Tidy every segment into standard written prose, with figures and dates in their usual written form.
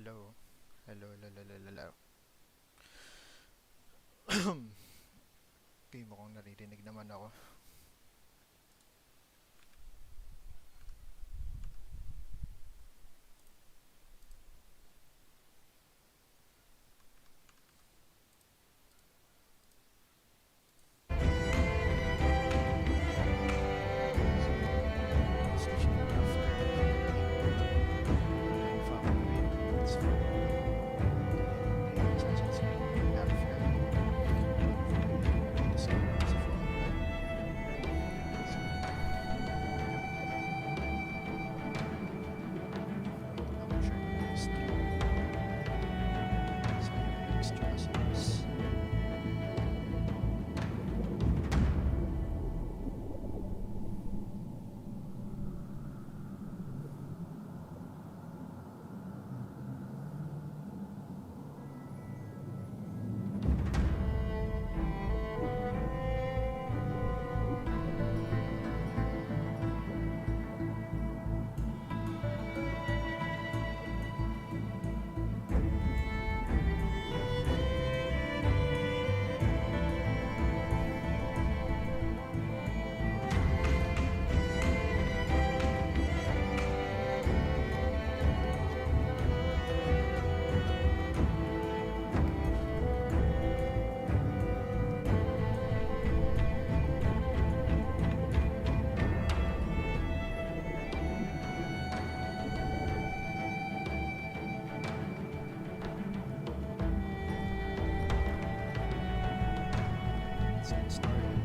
Hello. Hello, hello, hello, hello. Okay, mukhang naririnig naman ako. Let's get started.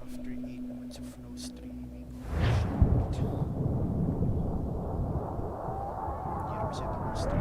After 8 months of no streaming, shit. You reset the worst stream.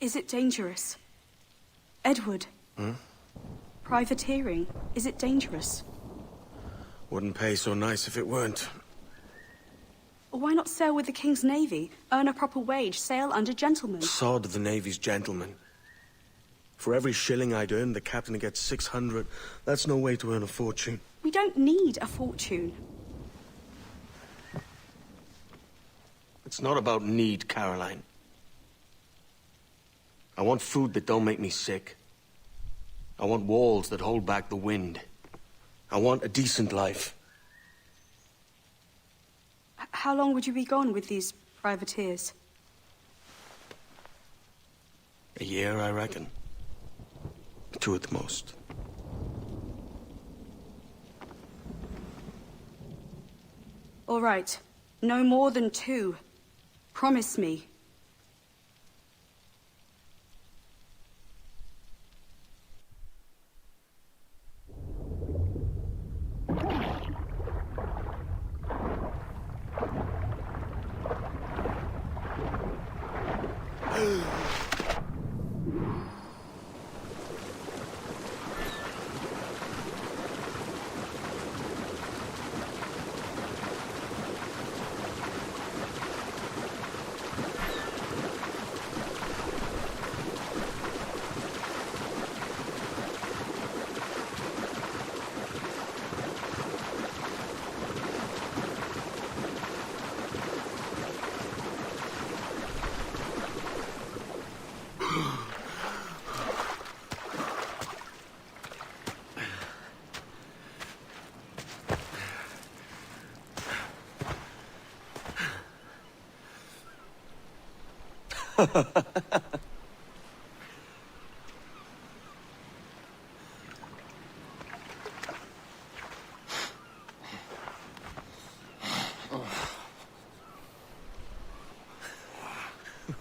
Is it dangerous? Edward? Hmm? Privateering, is it dangerous? Wouldn't pay so nice if it weren't. Why not sail with the King's Navy? Earn a proper wage, sail under gentlemen. Sod the Navy's gentlemen. For every shilling I'd earn, the captain gets 600. That's no way to earn a fortune. We don't need a fortune. It's not about need, Caroline. I want food that don't make me sick. I want walls that hold back the wind. I want a decent life. How long would you be gone with these privateers? A year, I reckon. 2 at the most. All right. No more than 2. Promise me.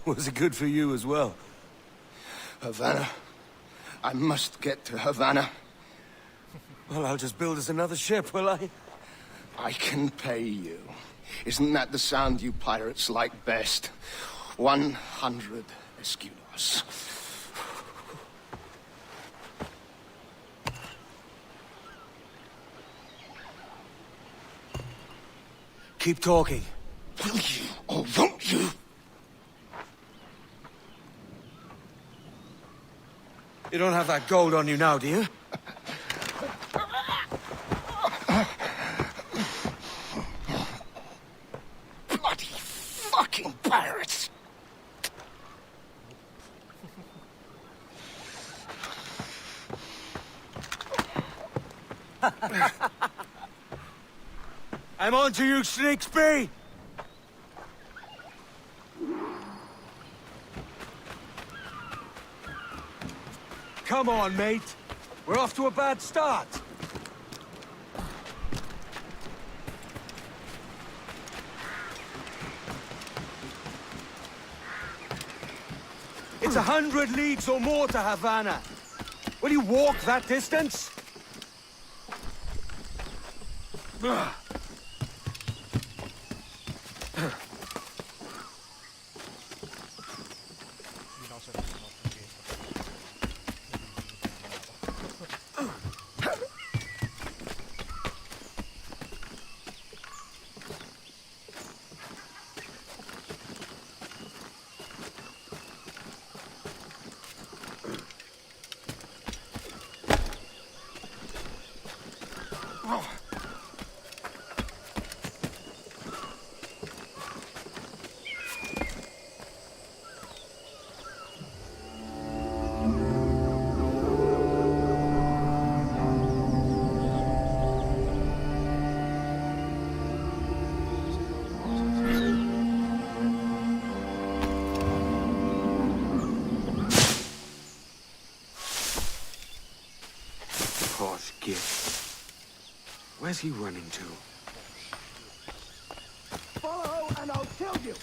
Was it good for you as well? Havana. I must get to Havana. Well, I'll just build us another ship, will I? I can pay you. Isn't that the sound you pirates like best? 100 escudos. Keep talking. Will you or won't you? You don't have that gold on you now, do you? Bloody fucking pirates! I'm on to you, Snakesby! Come on, mate. We're off to a bad start. It's 100 leagues or more to Havana. Will you walk that distance? Binasa ko sa mga Posh git. Where's he running to? Follow and I'll kill you!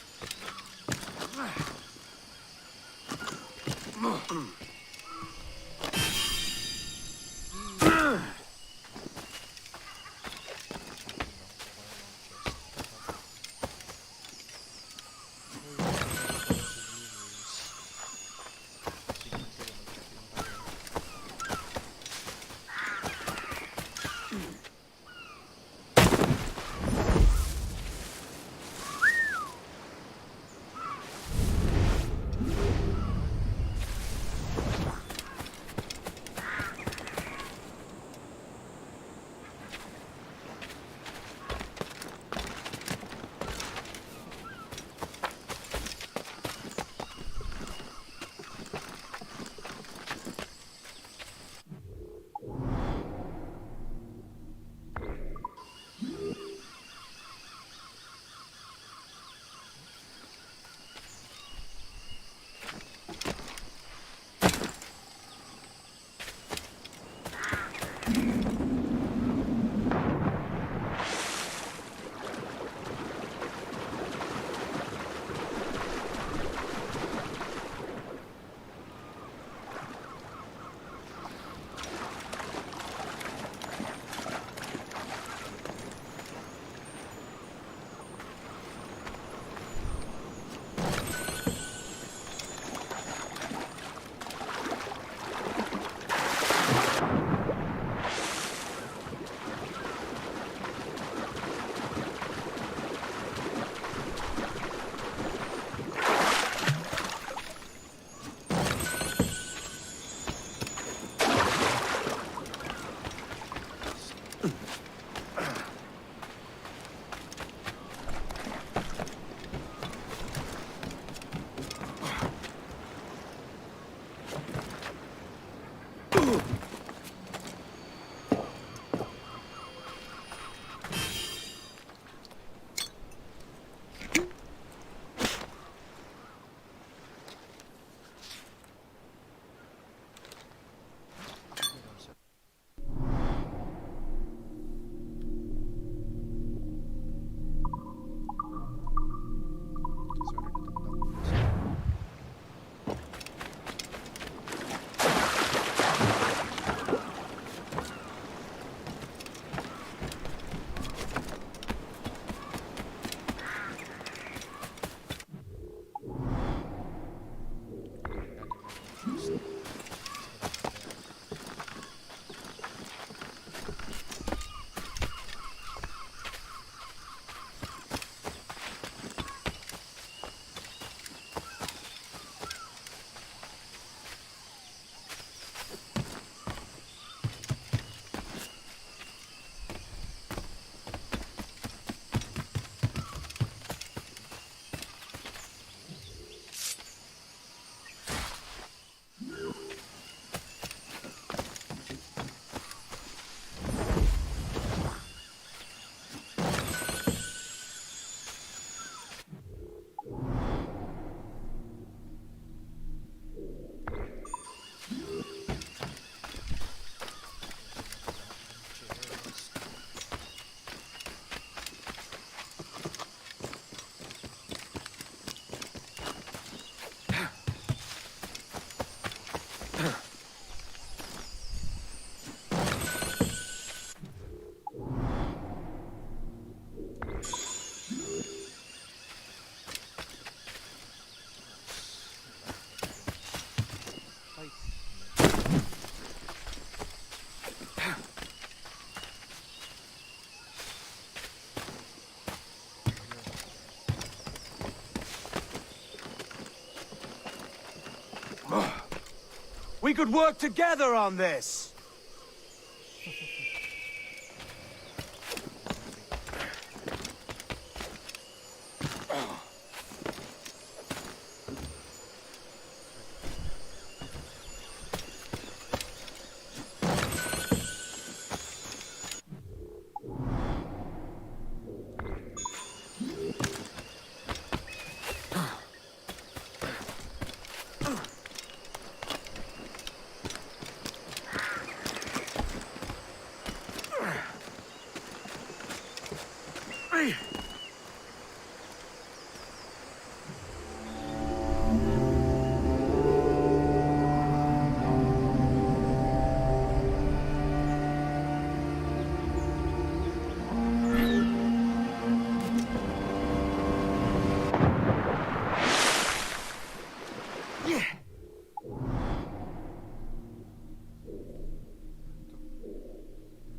We could work together on this!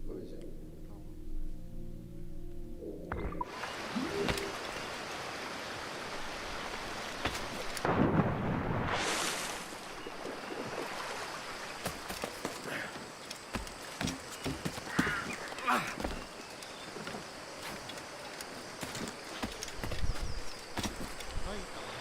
Apa dyan? Ako. Ay, tama.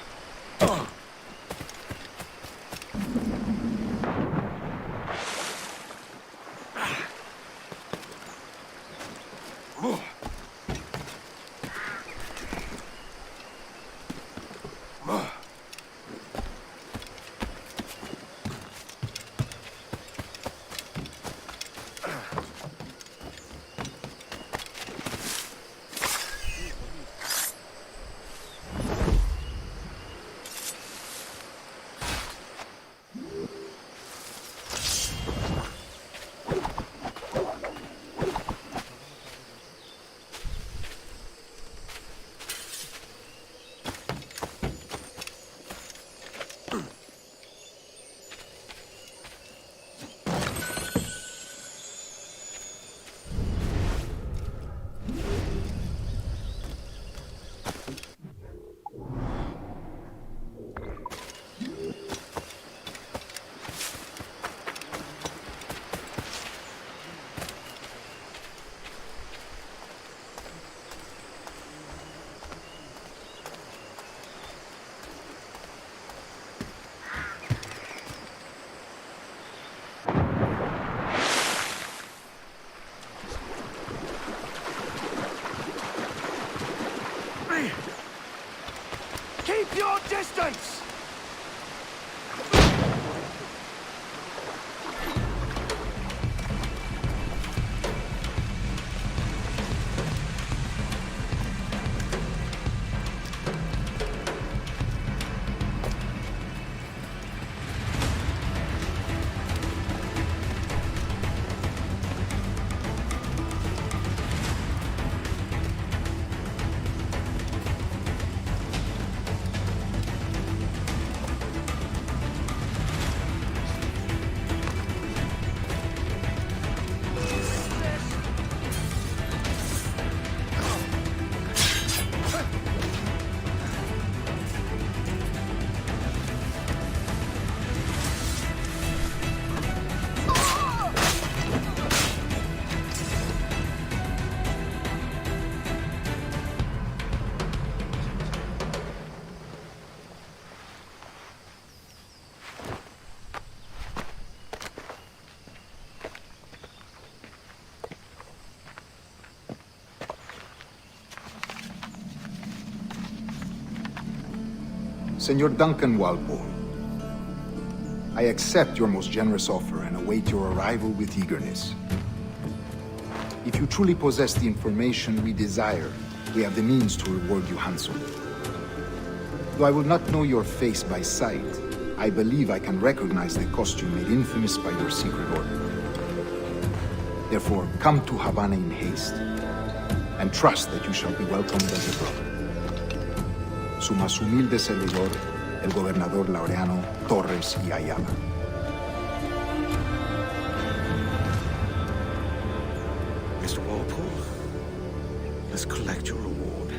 Keep your distance! Senor Duncan Walpole, I accept your most generous offer and await your arrival with eagerness. If you truly possess the information we desire, we have the means to reward you handsomely. Though I will not know your face by sight, I believe I can recognize the costume made infamous by your secret order. Therefore, come to Havana in haste, and trust that you shall be welcomed as a brother. Su más humilde servidor, el gobernador Laureano Torres y Ayala. Mr. Walpole, let's collect your reward.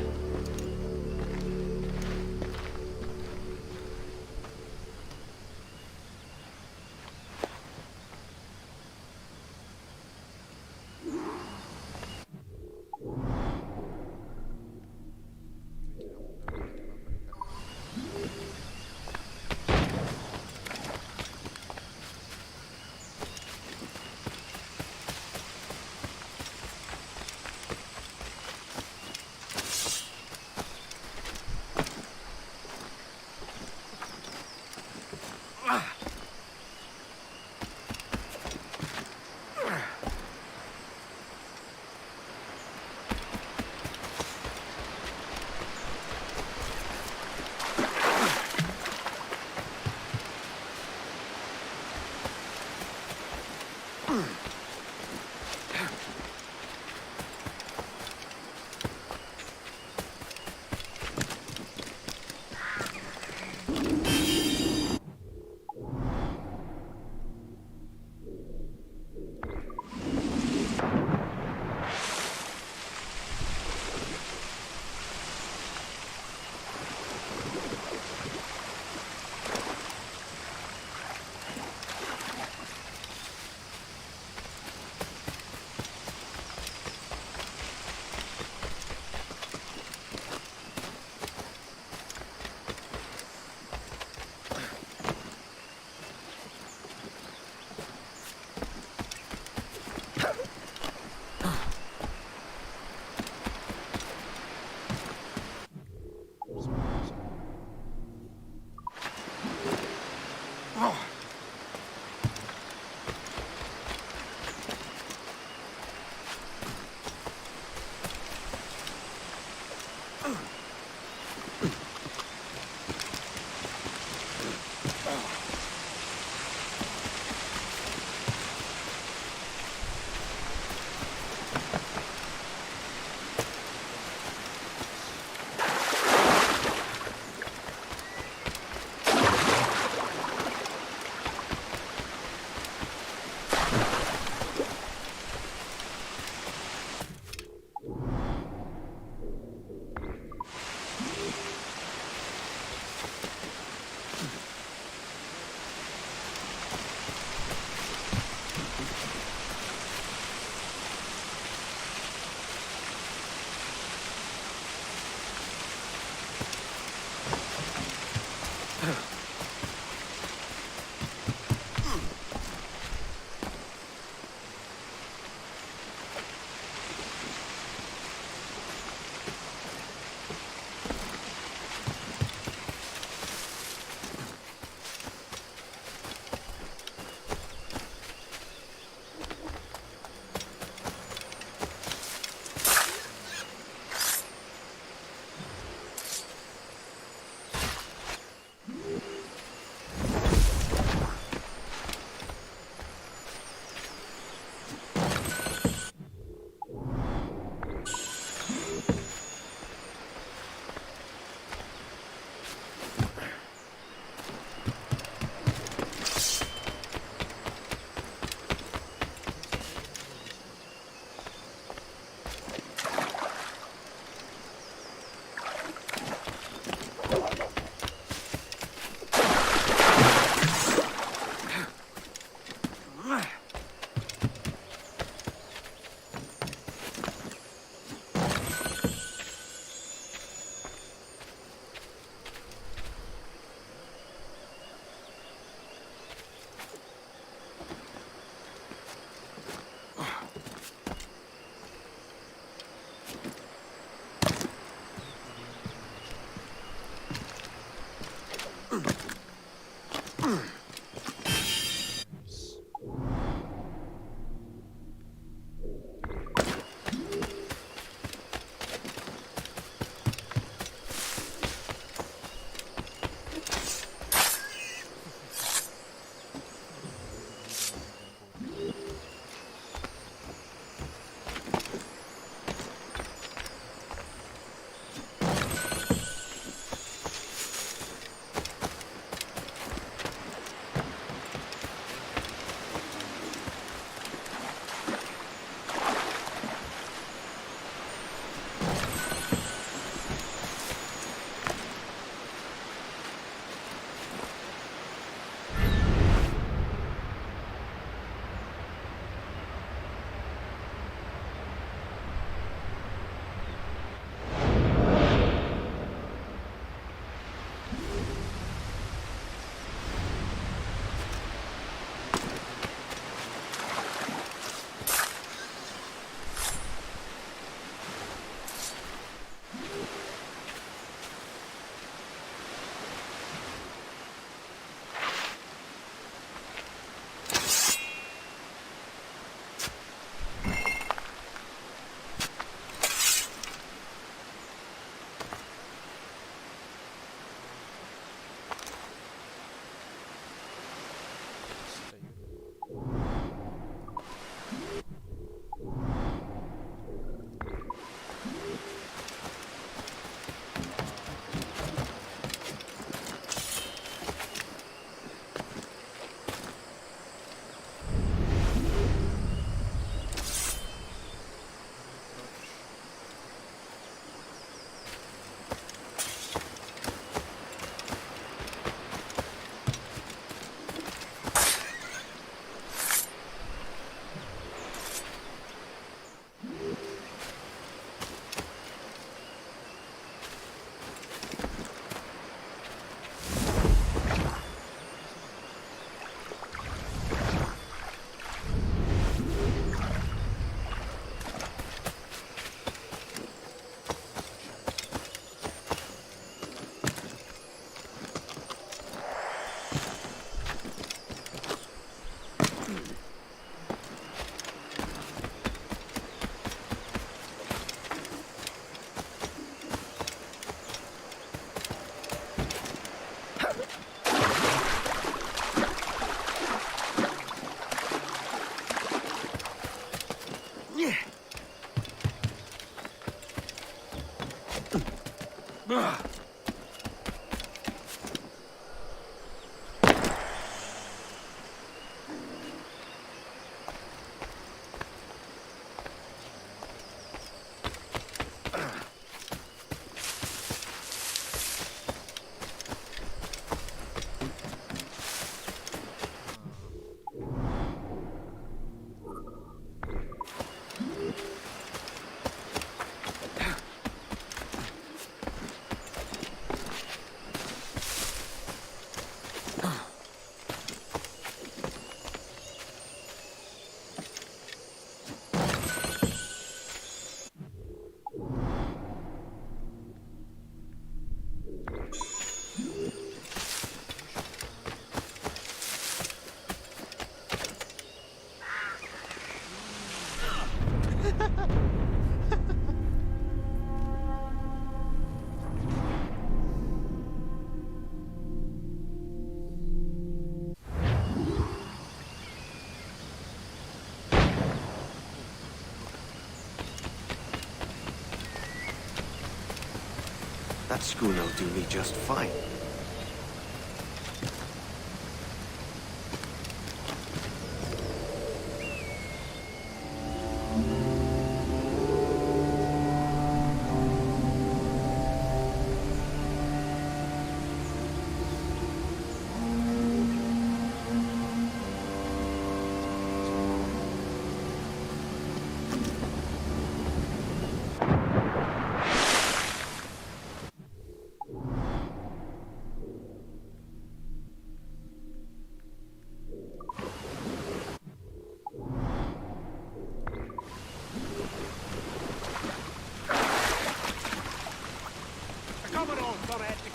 That schooner'll do me just fine.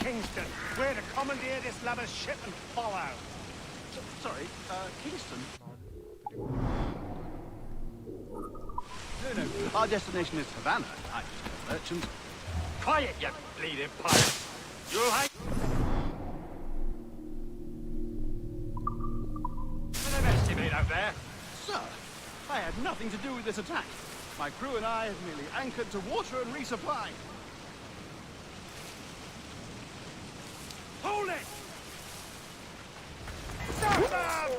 Kingston. We're to commandeer this lover's ship and follow. Sorry, Kingston? No, our destination is Havana. I'm just a merchant. Quiet, you bleeding pirate! You'll hang... What an estimate out there? Sir, I had nothing to do with this attack. My crew and I have merely anchored to water and resupply. Hold it! Stop them!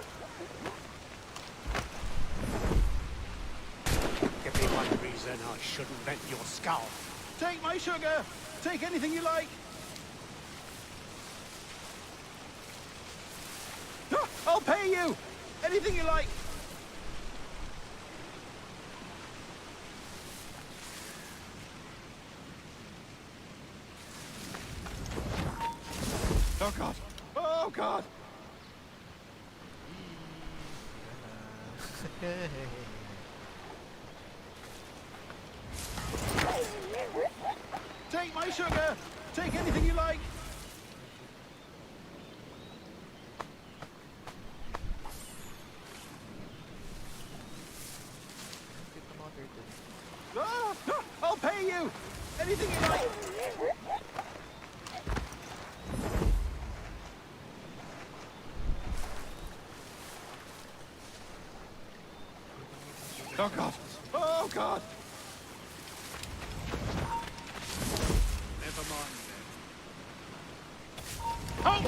Give me one reason I shouldn't vent your skull. Take my sugar! Take anything you like! I'll pay you! Anything you like! Oh God! Oh God! Take my sugar! Take anything you like! I'll pay you! Anything you like! Oh God! Oh God! Never mind then. Oh!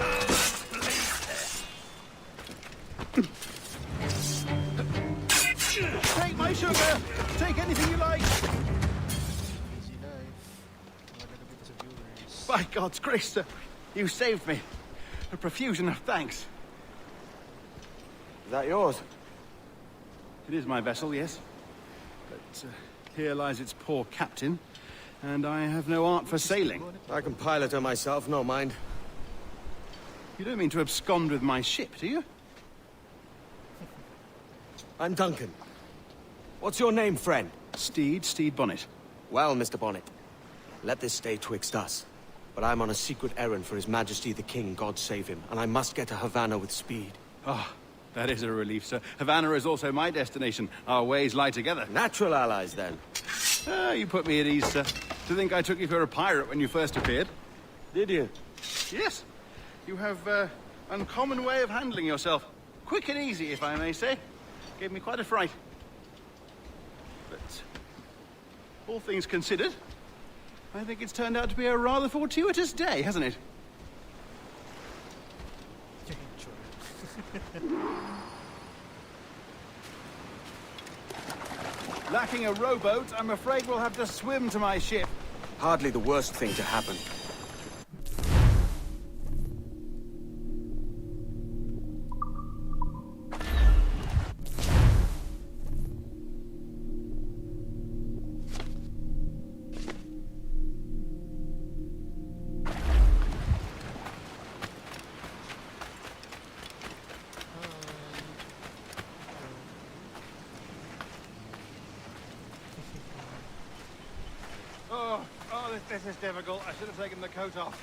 Take my sugar! Take anything you like! Easy life. Wala na kita sa viewers. By God's grace, sir, you saved me. A profusion of thanks. Is that yours? It is my vessel, yes. But here lies its poor captain, and I have no art for sailing. I can pilot her myself, no mind. You don't mean to abscond with my ship, do you? I'm Duncan. What's your name, friend? Steed Bonnet. Well, Mr. Bonnet, let this stay twixt us. But I'm on a secret errand for His Majesty the King, God save him, and I must get to Havana with speed. Ah, that is a relief, sir. Havana is also my destination. Our ways lie together. Natural allies, then. Ah, you put me at ease, sir. To think I took you for a pirate when you first appeared. Did you? Yes. You have uncommon way of handling yourself. Quick and easy, if I may say. Gave me quite a fright. But all things considered, I think it's turned out to be a rather fortuitous day, hasn't it? Lacking a rowboat, I'm afraid we'll have to swim to my ship. Hardly the worst thing to happen. This is difficult. I should have taken the coat off.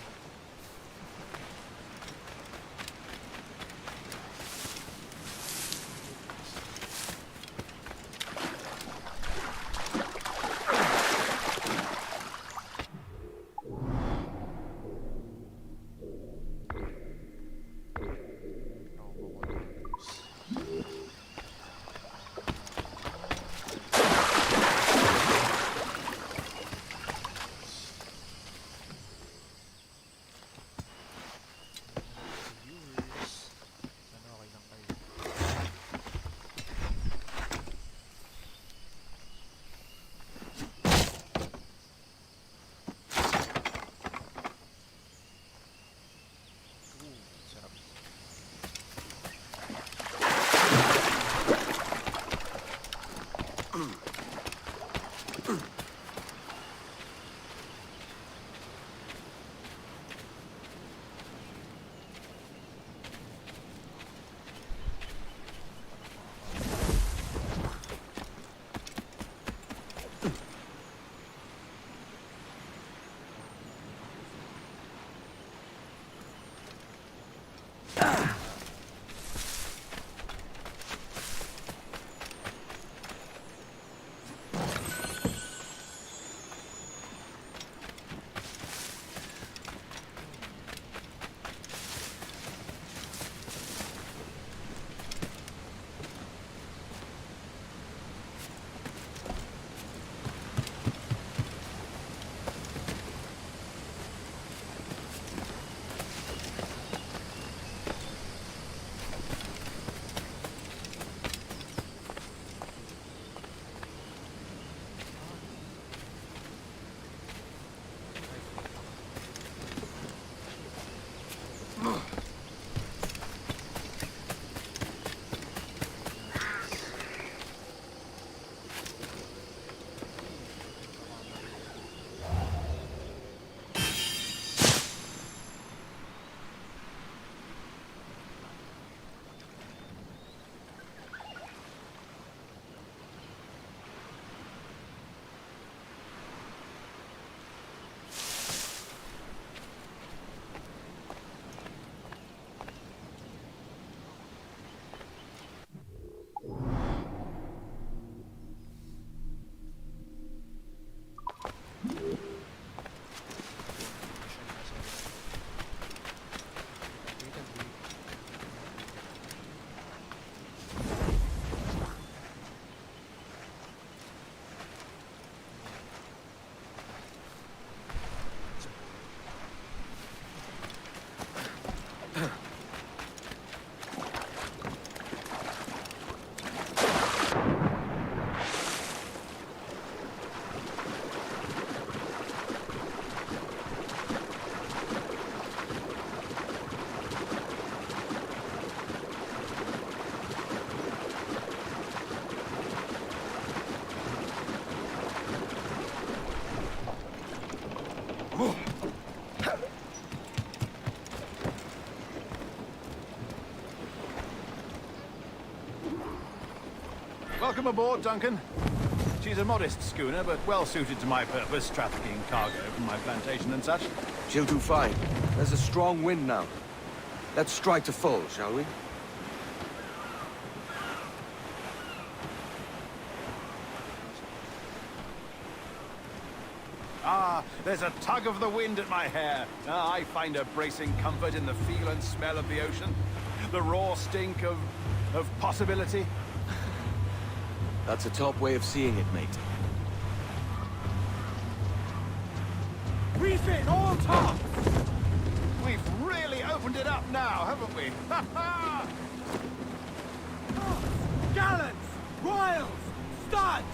Welcome aboard, Duncan. She's a modest schooner, but well suited to my purpose, trafficking cargo from my plantation and such. She'll do fine. There's a strong wind now. Let's strike to full, shall we? Ah, there's a tug of the wind at my hair. Ah, I find a bracing comfort in the feel and smell of the ocean. The raw stink of possibility. That's a top way of seeing it, mate. Reef it, all tops! We've really opened it up now, haven't we? Ha ha! Gallants! Royals! Studs!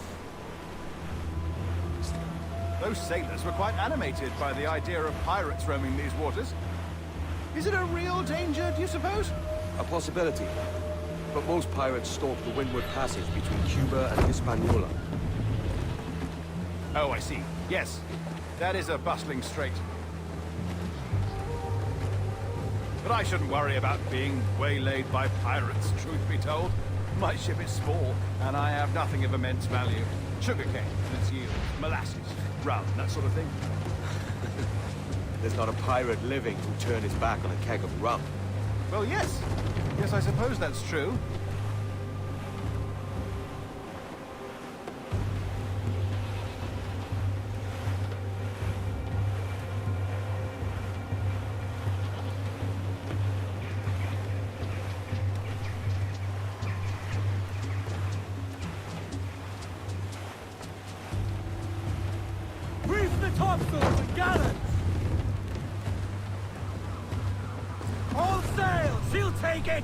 Those sailors were quite animated by the idea of pirates roaming these waters. Is it a real danger, do you suppose? A possibility. But most pirates stalk the windward passage between Cuba and Hispaniola. Oh, I see. Yes. That is a bustling strait. But I shouldn't worry about being waylaid by pirates, truth be told. My ship is small, and I have nothing of immense value. Sugarcane and its yield, molasses, rum, that sort of thing. There's not a pirate living who'd turn his back on a keg of rum. Well, yes. Yes, I suppose that's true. Reef the topsails and gallants! All sail! She'll take it!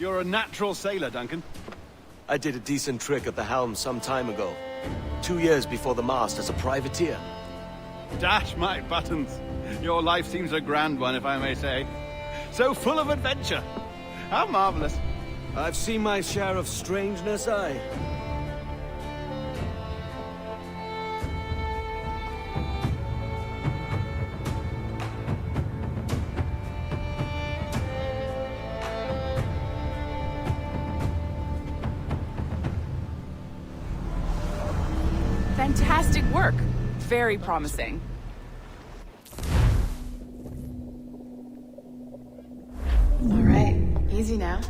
You're a natural sailor, Duncan. I did a decent trick at the helm some time ago. 2 years before the mast as a privateer. Dash my buttons. Your life seems a grand one, if I may say. So full of adventure. How marvelous. I've seen my share of strangeness, aye. Fantastic work. Very promising. All right, easy now.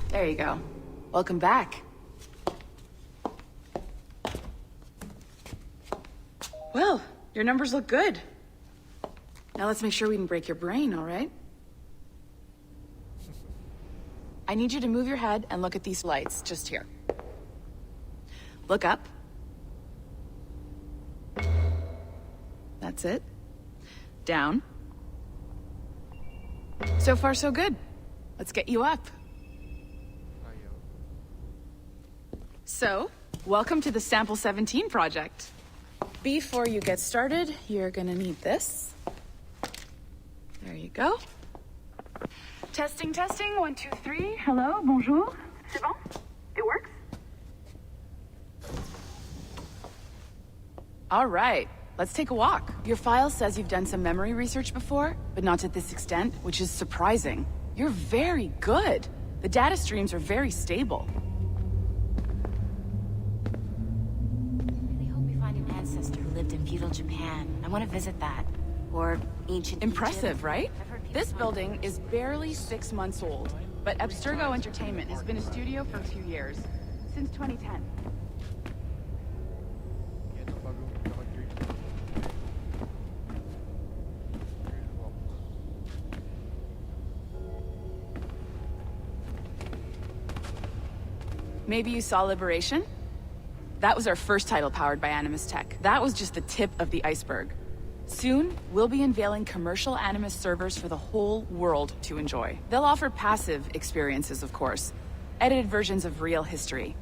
There you go. Welcome back. Well, your numbers look good. Now let's make sure we can break your brain, all right? I need you to move your head and look at these lights just here. Look up. That's it. Down. So far, so good. Let's get you up. So, welcome to the Sample 17 project. Before you get started, you're gonna need this. There you go. Testing, testing, 1, 2, 3. Hello, bonjour. C'est bon? It works? All right, let's take a walk. Your file says you've done some memory research before, but not to this extent, which is surprising. You're very good. The data streams are very stable. I really hope we find an ancestor who lived in feudal Japan. I want to visit that. Or ancient Impressive, Egypt. right? I've heard people This talk building about is barely 6 months old, but Abstergo Entertainment has been a studio for a few years, since 2010. Yan ang bagong naka-green. Green walk. Maybe you saw Liberation? That was our first title powered by Animus Tech. That was just the tip of the iceberg. Soon, we'll be unveiling commercial Animus servers for the whole world to enjoy. They'll offer passive experiences, of course. Edited versions of real history.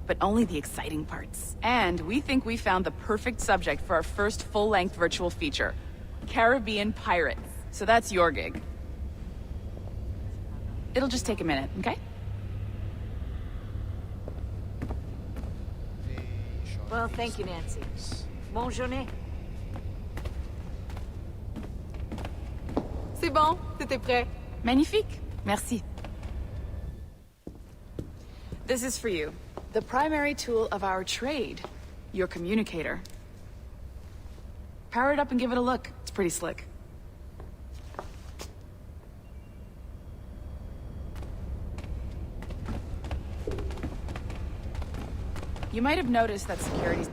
But only the exciting parts. And we think we found the perfect subject for our first full-length virtual feature. Caribbean pirates. So that's your gig. It'll just take a minute, okay? Well, thank you, Nancy. Bonne journée. C'est bon, c'était prêt. Magnifique. Merci. This is for you. The primary tool of our trade. Your communicator. Power it up and give it a look. It's pretty slick. You might have noticed that security's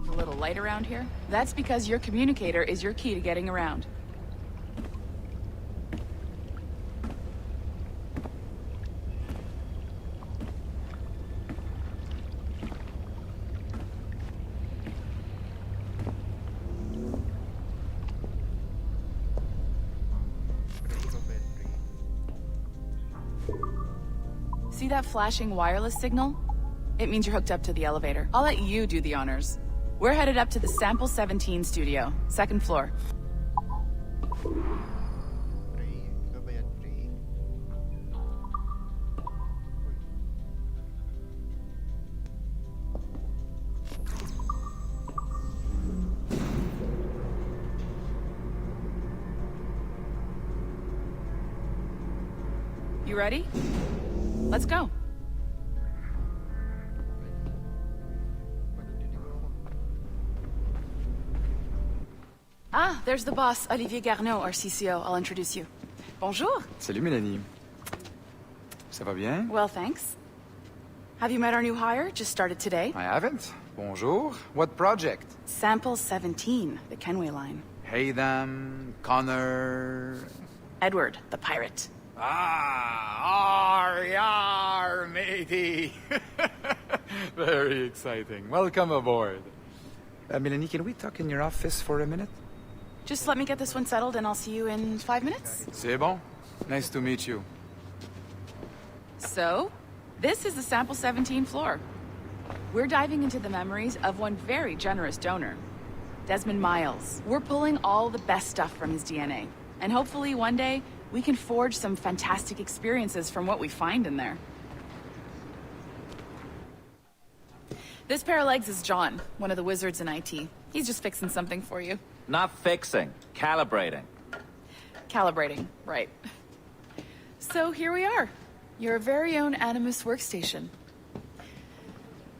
a little light around here. That's because your communicator is your key to getting around. See that flashing wireless signal? It means you're hooked up to the elevator. I'll let you do the honors. We're headed up to the Sample 17 studio, second floor. Pre, ikaw ba yan, pre? Uy. You ready? Let's go. Manandinig ako. Ah, there's the boss, Olivier Garneau, our CCO. I'll introduce you. Bonjour. Salut Mélanie. Ça va bien? Well, thanks. Have you met our new hire? Just started today. I haven't. Bonjour. What project? Sample 17, the Kenway line. Hey them, Connor... Edward, the pirate. Yar, matey. Very exciting. Welcome aboard. Mélanie, can we talk in your office for a minute? Just let me get this one settled and I'll see you in 5 minutes. C'est bon. Nice to meet you. So, this is the Sample 17 floor. We're diving into the memories of one very generous donor, Desmond Miles. We're pulling all the best stuff from his DNA. And hopefully one day, we can forge some fantastic experiences from what we find in there. This pair of legs is John, one of the wizards in IT. He's just fixing something for you. Not fixing, calibrating. Calibrating, right. So here we are, your very own Animus workstation.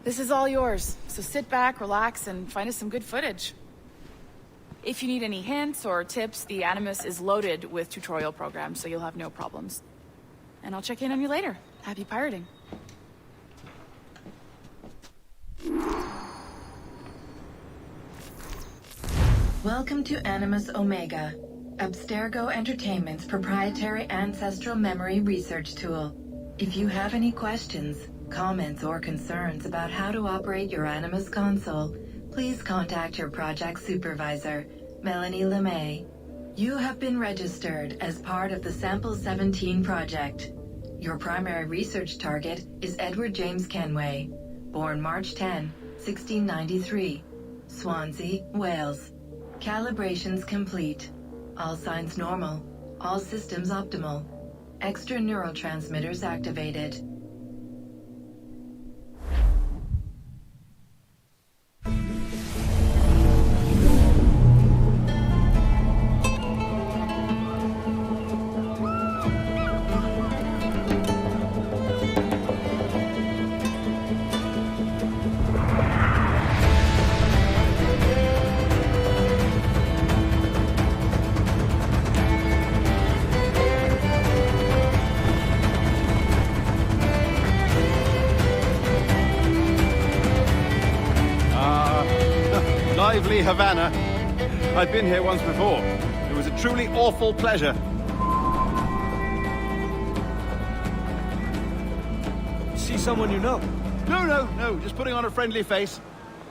This is all yours, so sit back, relax, and find us some good footage. If you need any hints or tips, the Animus is loaded with tutorial programs, so you'll have no problems. And I'll check in on you later. Happy pirating. Welcome to Animus Omega, Abstergo Entertainment's proprietary ancestral memory research tool. If you have any questions, comments, or concerns about how to operate your Animus console, please contact your project supervisor, Melanie LeMay. You have been registered as part of the Sample 17 project. Your primary research target is Edward James Kenway, born March 10, 1693, Swansea, Wales. Calibrations complete. All signs normal. All systems optimal. Extra neurotransmitters activated. Lively Havana. I've been here once before. It was a truly awful pleasure. See someone you know? No, just putting on a friendly face.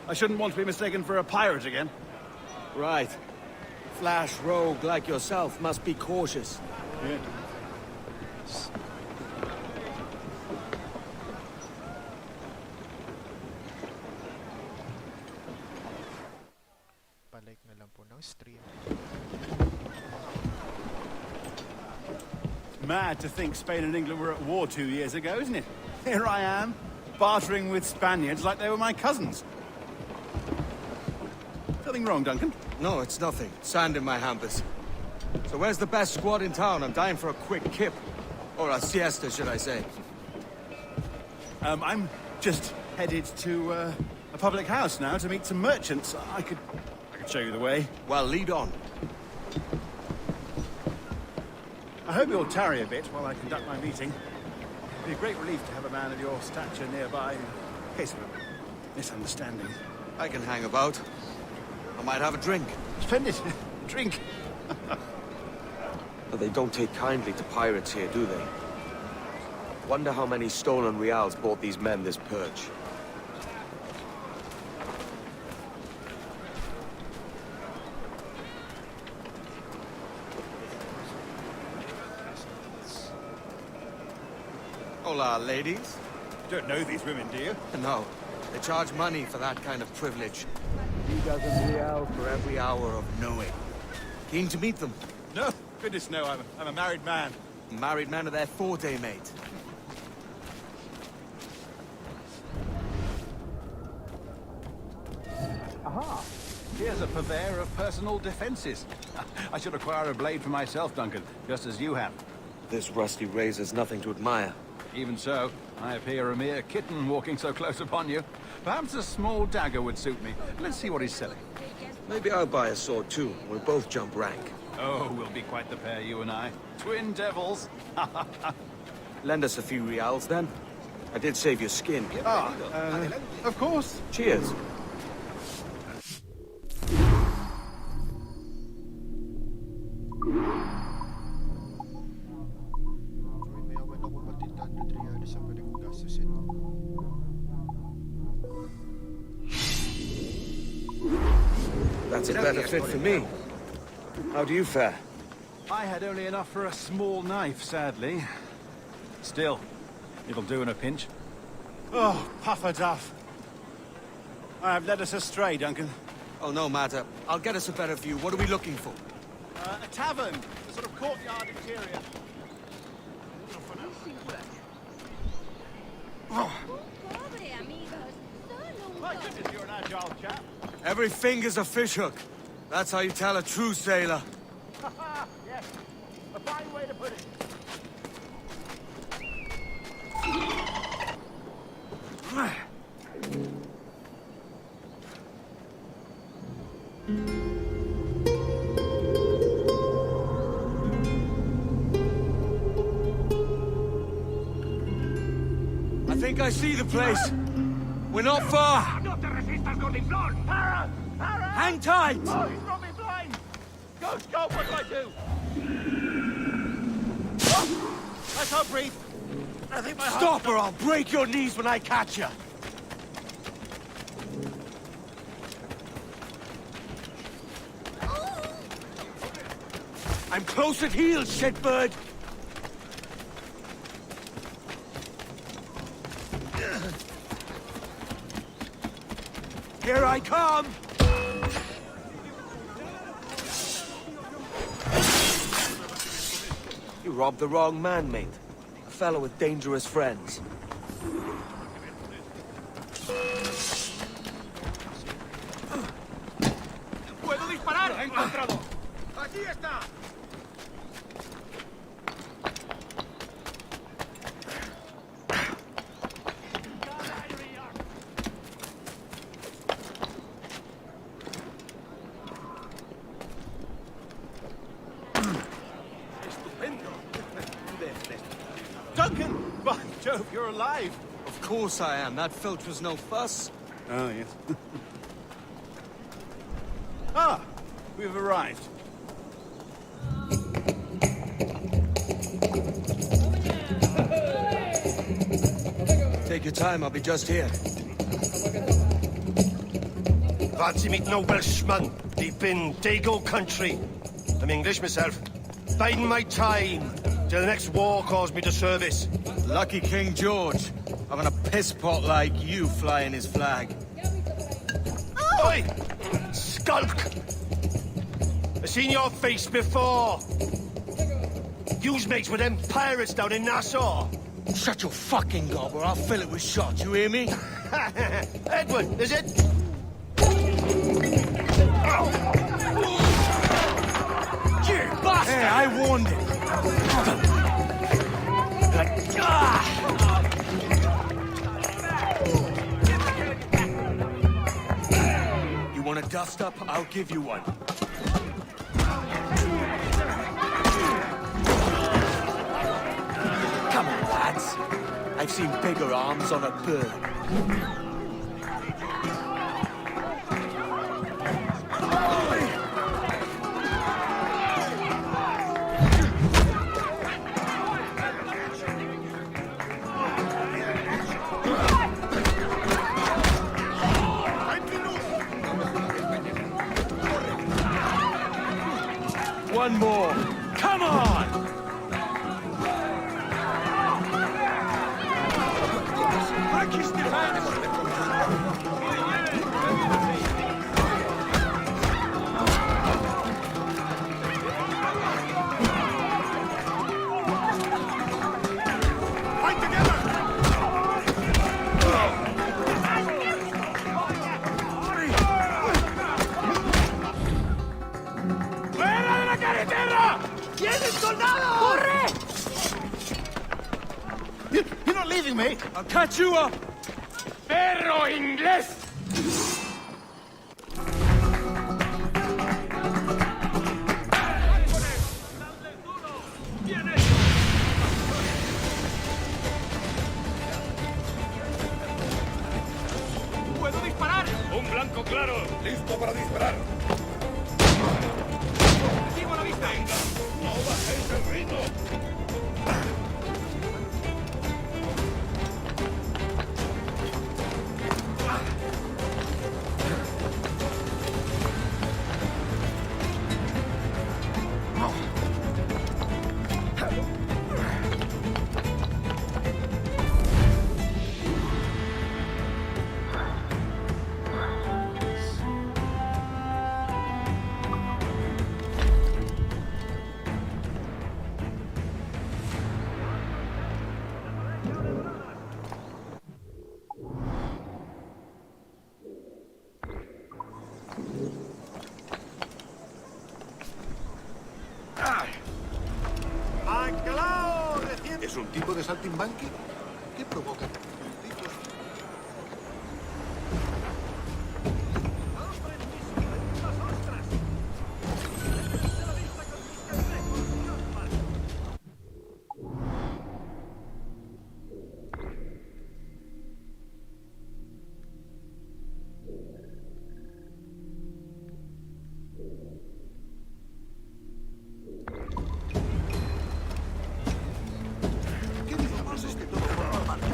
I shouldn't want to be mistaken for a pirate again. Right. Flash rogue like yourself must be cautious. Yeah. Palike na lang po ng stream. Mad to think Spain and England were at war 2 years ago, isn't it? Here I am, bartering with Spaniards like they were my cousins. Something wrong, Duncan? No, it's nothing. Sand in my hampers. So where's the best squad in town? I'm dying for a quick kip. Or a siesta, should I say. I'm just headed to a public house now to meet some merchants. I could show you the way. Well, lead on. I hope you'll tarry a bit while I conduct my meeting. It'd be a great relief to have a man of your stature nearby in case of a misunderstanding. I can hang about. I might have a drink. Splendid. Drink. But they don't take kindly to pirates here, do they? Wonder how many stolen reals bought these men this purge. Hola, ladies. You don't know these women, do you? No, they charge money for that kind of privilege. 2,000 real for every hour of knowing. Keen to meet them? No, goodness no, I'm a married man. Married man of their forte, mate. Aha! Here's a purveyor of personal defenses. I should acquire a blade for myself, Duncan, just as you have. This rusty razor's nothing to admire. Even so, I appear a mere kitten walking so close upon you. Perhaps a small dagger would suit me. Let's see what he's selling. Maybe I'll buy a sword too. We'll both jump rank. Oh, we'll be quite the pair, you and I. Twin devils. Lend us a few reals, then. I did save your skin. Of course. Cheers. May mayaman ako pati 100 reales ang pwede kong gastusin. That's a better fit for me. How do you fare? I had only enough for a small knife, sadly. Still, it'll do in a pinch. Oh, puffer duff. I have led us astray, Duncan. Oh, no matter. I'll get us a better view. What are we looking for? A tavern. A sort of courtyard interior. My goodness, you're an agile chap. Every finger's a fishhook. That's how you tell a true sailor. Yes, a fine way to put it. I think I see the place. We're not far. Hang tight! Oh, he's brought me blind! Go, Scott, what do I do? I can't breathe. I think my heart... Stop or I'll break your knees when I catch you. I'm close at heels, shitbird. Here I come! You robbed the wrong man, mate. A fellow with dangerous friends. ¡Puedo disparar! ¡Lo he encontrado! ¡Allí está! Duncan! By Jove, you're alive! Of course I am. That filch was no fuss. Oh, yes. Ah! We've arrived. Take your time, I'll be just here. Fancy meeting a Welshman deep in Dago country. I'm English myself. Biding my time till the next war calls me to service. Lucky King George, having a piss pot like you flying his flag. Oi! Skulk! I've seen your face before. You's mates with them pirates down in Nassau. Shut your fucking gob or I'll fill it with shot, you hear me? Edward, is it? You bastard! Hey, I warned him. You want a dust up? I'll give you one. Come on, lads. seen bigger arms on a bird. One more. Come on! Fight together! ¡Fuera de la carretera! ¡Tienes soldado! ¡Corre! You're not leaving me! I'll catch you up! ¡Perro inglés! ¡Puedo disparar! ¡Un blanco claro! ¡Listo para disparar! ¡Recibo la vista! ¡No bajéis el ritmo! ¿Es un tipo de saltimbanqui? ¿Qué provoca? ¿Qué diablos este todo forma parte?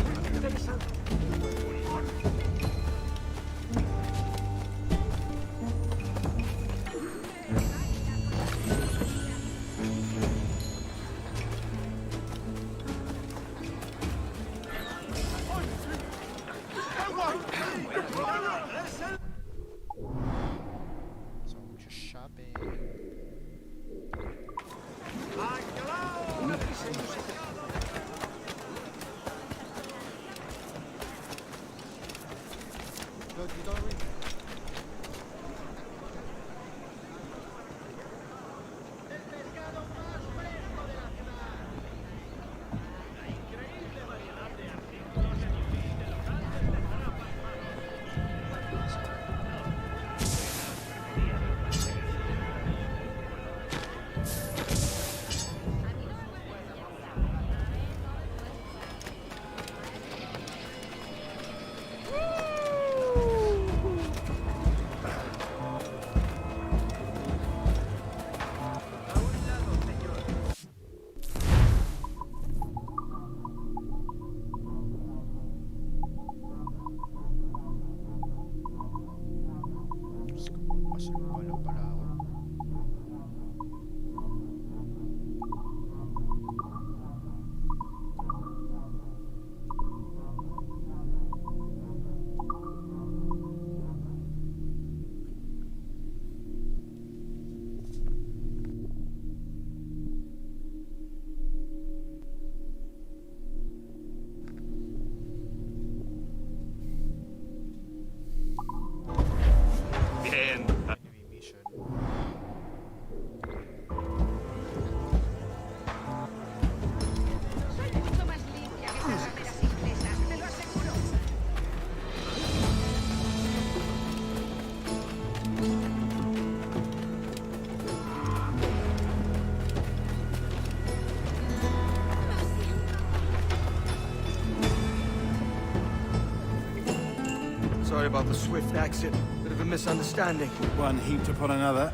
Sorry about the swift exit. Bit of a misunderstanding. One heaped upon another.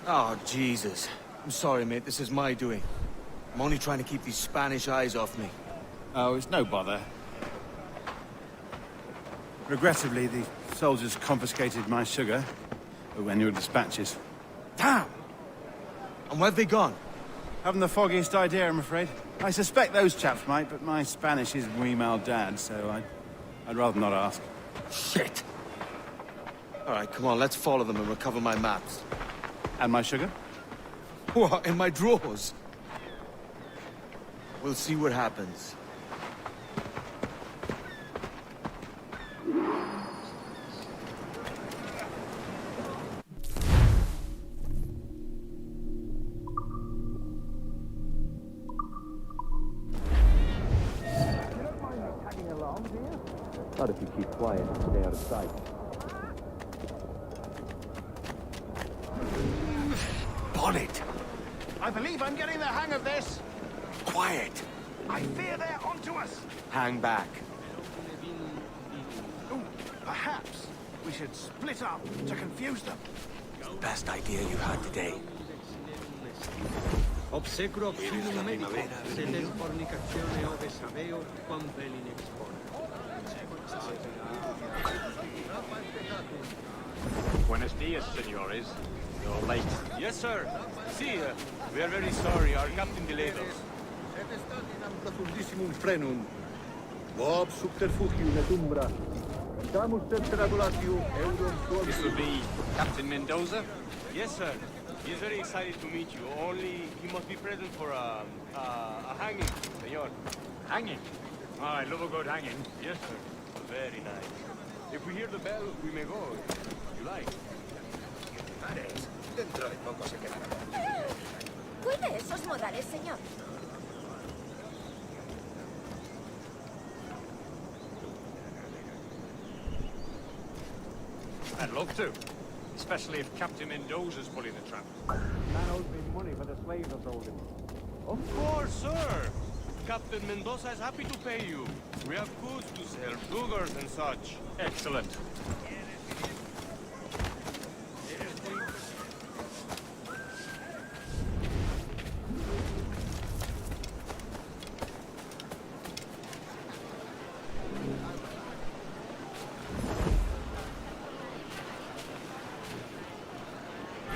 Oh, Jesus. I'm sorry, mate. This is my doing. I'm only trying to keep these Spanish eyes off me. Oh, it's no bother. Regrettably, the soldiers confiscated my sugar when your dispatches. Damn! And where have they gone? Haven't the foggiest idea, I'm afraid. I suspect those chaps might, but my Spanish is muy mal dad, so I'd rather not ask. Shit! Alright, come on, let's follow them and recover my maps. And my sugar? What, in my drawers? We'll see what happens. Not if you keep quiet and stay out of sight. Bonnet! I believe I'm getting the hang of this. Quiet! I fear they're onto us. Hang back. Ooh, perhaps we should split up to confuse them. Best idea you had today. Obsecro obscunum medico, sed est fornicatione ove saveo, quam velin expone. Buenos dias, senores. You're late. Yes, sir. See, we are very sorry. Our captain delayed us. Et statinam profundissimum frenum. Vob subterfugium et umbra. Damus ter regulatio eurum. This would be Captain Mendoza? Yes, sir. He is very excited to meet you. Only he must be present for a hanging, senor. Hanging? Oh, I love a good hanging. Yes, sir. Very nice. If we hear the bell, we may go. If you like. Dentro de poco se quedará. Cuide esos modales, señor. I'd love to. Especially if Captain Mendoza's pulling the trap. Man owes me money for the slaves I sold him. Of course, sir. Captain Mendoza is happy to pay you. We have goods to sell, sugars and such. Excellent.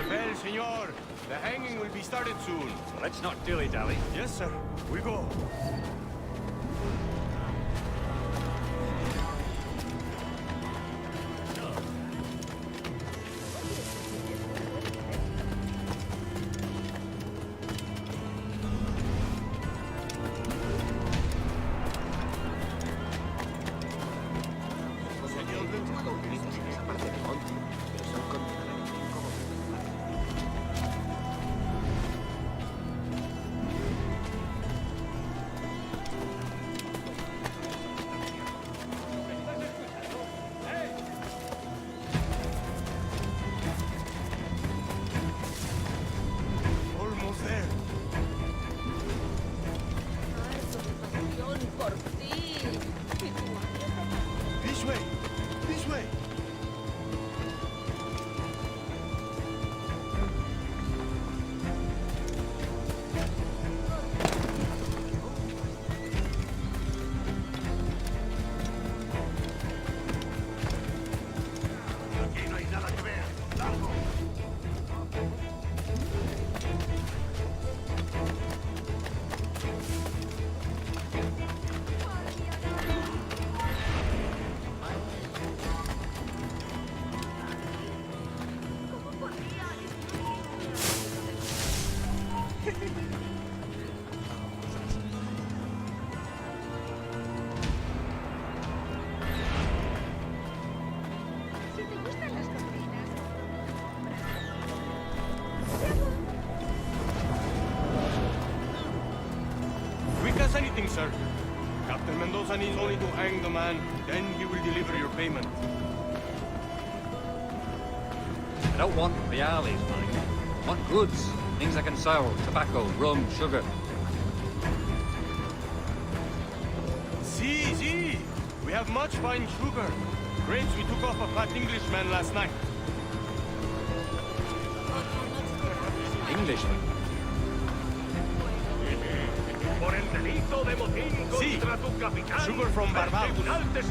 Well, senor, the hanging will be started soon. Let's not dilly-dally. Yes, sir. We go. Anything, sir. Captain Mendoza needs only to hang the man, then he will deliver your payment. I don't want reales, money. I want goods. Things I can sell. Tobacco, rum, sugar. See. We have much fine sugar. Graves, we took off a fat Englishman last night. Englishman? Por el delito de motín contra tu capitán. Sugar from Barbados.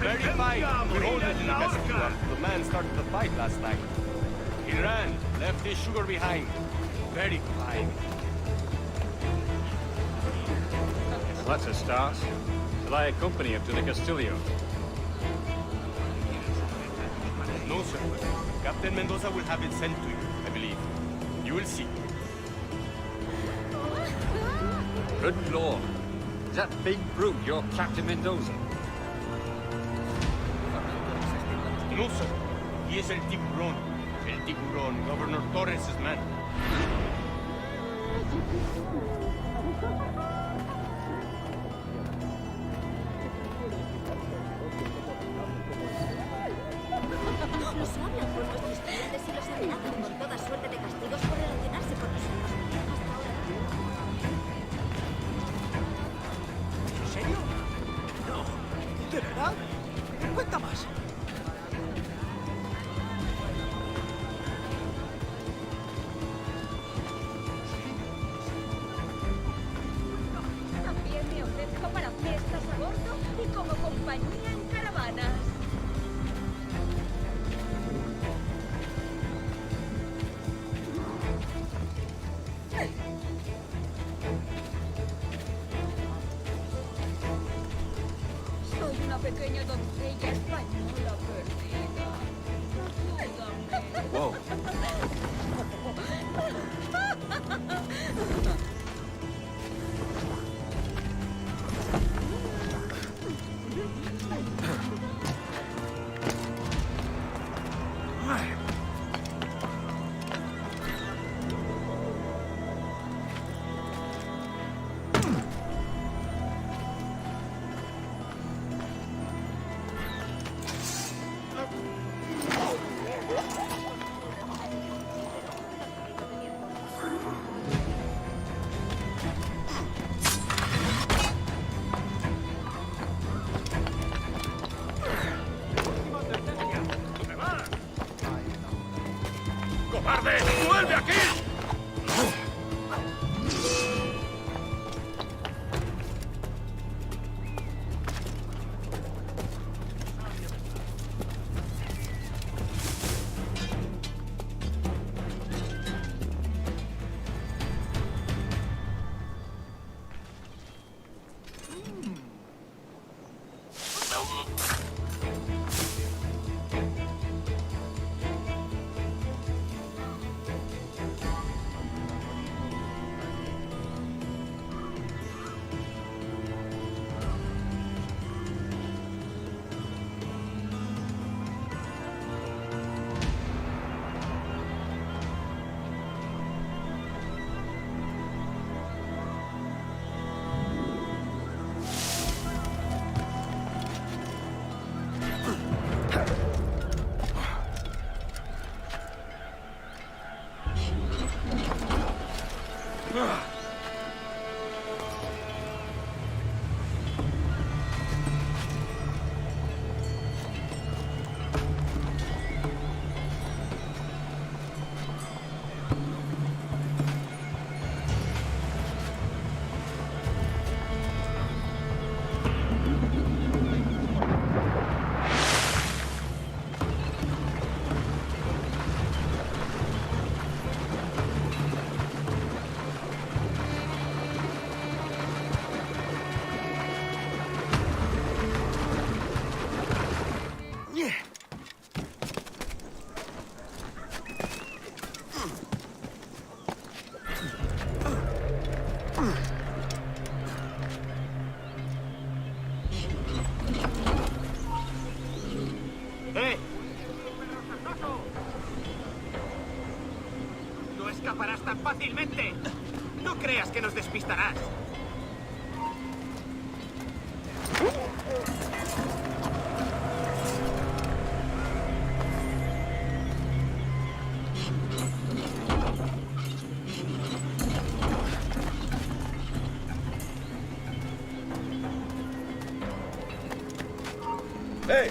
Very fine. We hold it in the vestibule. The man started the fight last night. He ran, left his sugar behind. Very fine. Well, that's a start. Shall I accompany him to the Castillo? No, sir. Captain Mendoza will have it sent to you, I believe. You will see. Good lord. Is that big brute your Captain Mendoza? No, sir. He is El Tiburón. El Tiburón, Governor Torres' man. Los hablan por nuestros clientes y los amenazan con toda suerte de castigos por relacionarse con nosotros. ¿En serio? No. ¿De verdad? Cuenta más. También me ofrezco para fiestas a bordo y como compañía en caravanas. Soy una pequeña doncella española perdida. Ayúdame. Whoa. ¡Cobarde! ¡Vuelve aquí! No escaparás tan fácilmente. No creas que nos despistarás. ¡Hey!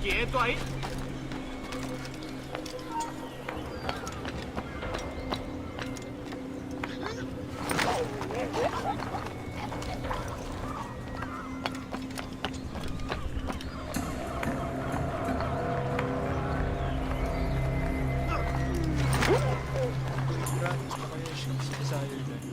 ¡Quieto ahí! Practice pa kayo sa desire dyan.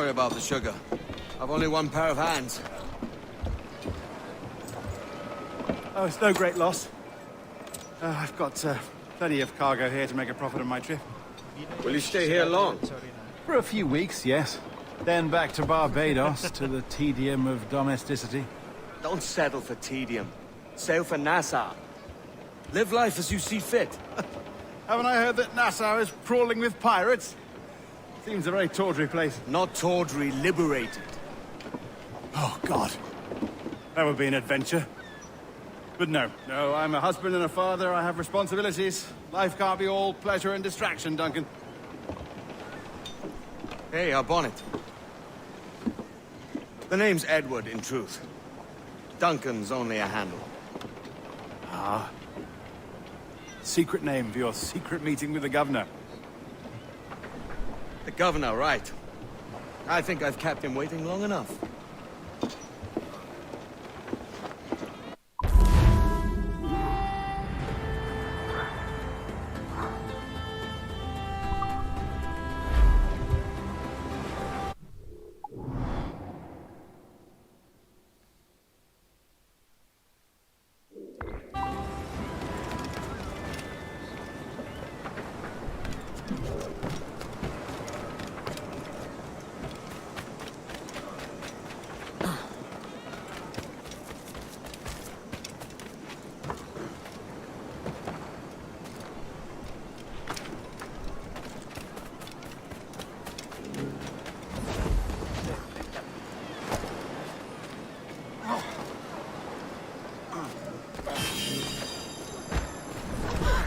Sorry about the sugar. I've only one pair of hands. Oh, it's no great loss. I've got plenty of cargo here to make a profit on my trip. Will you stay here long? For a few weeks, yes. Then back to Barbados, to the tedium of domesticity. Don't settle for tedium. Sail for Nassau. Live life as you see fit. Haven't I heard that Nassau is crawling with pirates? Seems a very tawdry place. Not tawdry, liberated. Oh, God. That would be an adventure. But no, I'm a husband and a father. I have responsibilities. Life can't be all pleasure and distraction, Duncan. Hey, our bonnet. The name's Edward, in truth. Duncan's only a handle. Ah. Secret name for your secret meeting with the governor. The governor, right. I think I've kept him waiting long enough.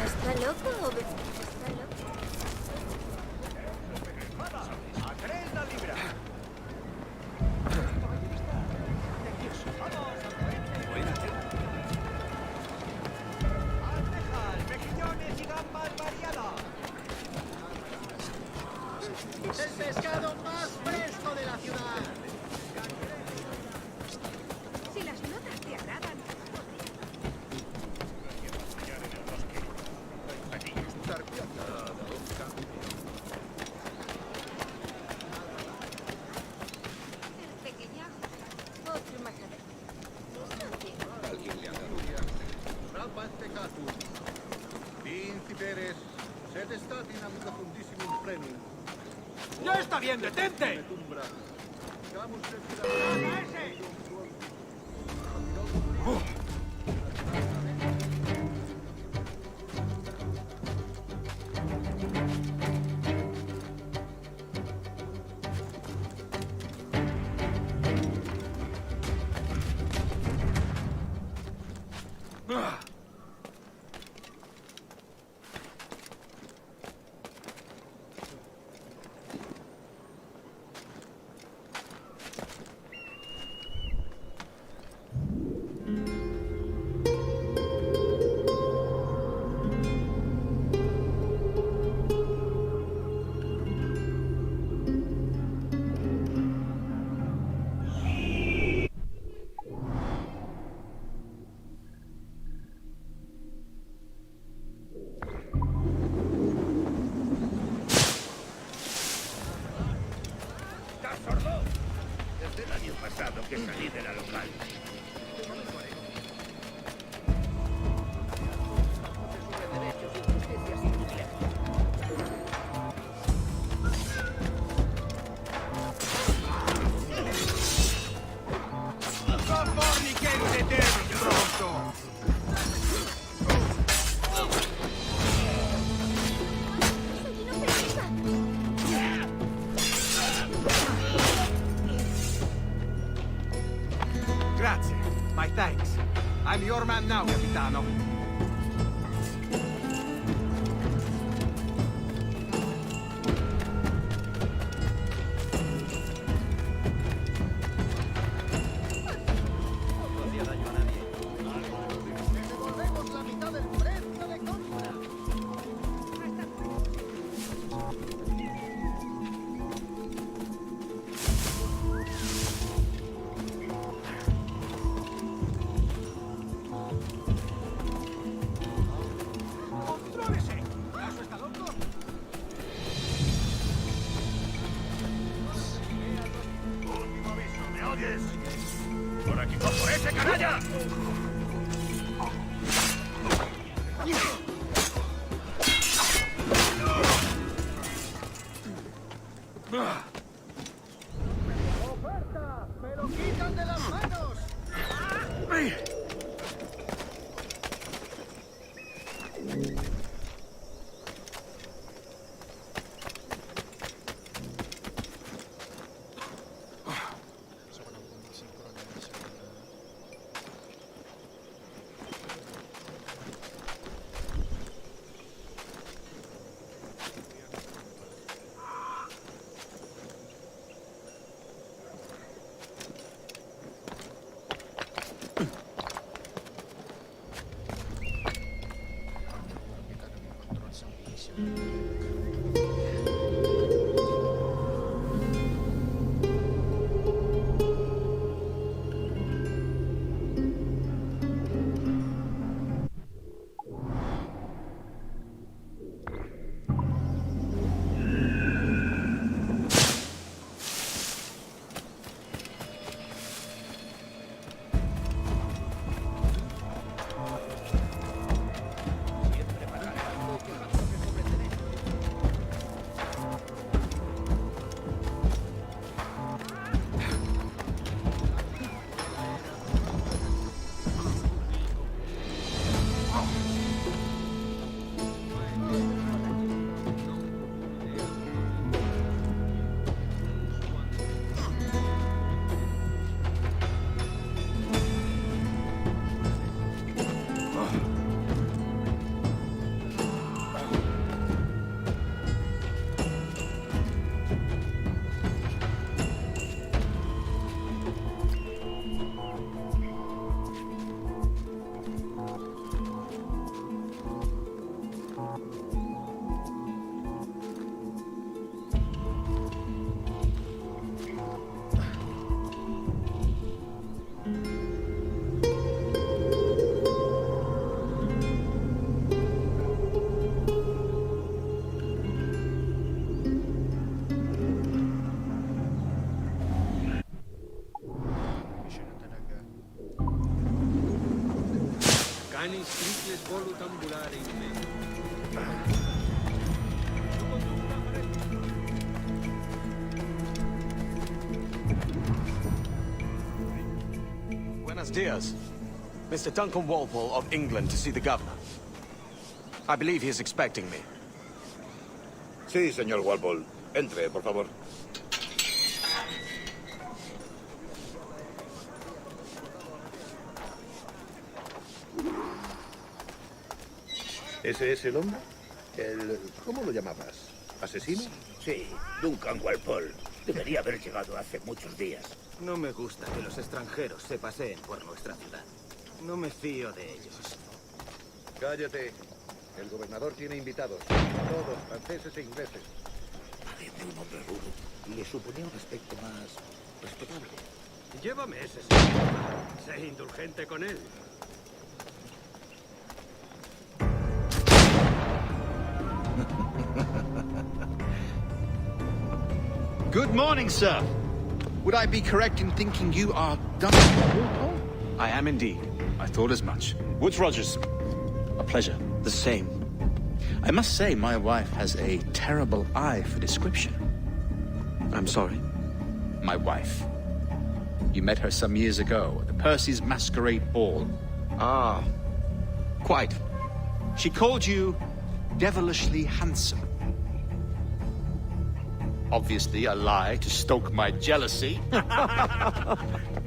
¿Está loco o está loco? El pescado más fresco de la ciudad. Si las notas te agradan. Pequeña, otro más Alguien le ha dado Brabante Catu. Principeres, sed statina profundissimum plenum. ¡Ya está bien, detente! Desde el año pasado que salí de la local. Grazie. My thanks. I'm your man now, Capitano. Devolvemos la mitad del precio de compra. ¡Por aquí, por ese canalla! ¡Oferta! ¡Me lo quitan de las manos! Gusto ko nang mag-synchronize yung kita naging control sa base yung mission na talaga. Canis triples volut ambulare in me. Buenos dias. Mr. Duncan Walpole of England to see the governor. I believe he is expecting me. Sí, señor Walpole. Entre, por favor. ¿Ese es el hombre? ¿Cómo lo llamabas? ¿Asesino? Sí, Duncan Walpole. Debería haber llegado hace muchos días. No me gusta que los extranjeros se paseen por nuestra ciudad. No me fío de ellos. Cállate. El gobernador tiene invitados. Todos franceses e ingleses. Parece un hombre rudo. Le suponía un aspecto más respetable. Lleva meses. Sé indulgente con él. Good morning, sir. Would I be correct in thinking you are Duncan Walpole? I am indeed. I thought as much. Woods Rogers. A pleasure. The same. I must say, my wife has a terrible eye for description. I'm sorry. My wife. You met her some years ago at the Percy's Masquerade Ball. Ah, quite. She called you devilishly handsome. Obviously a lie to stoke my jealousy.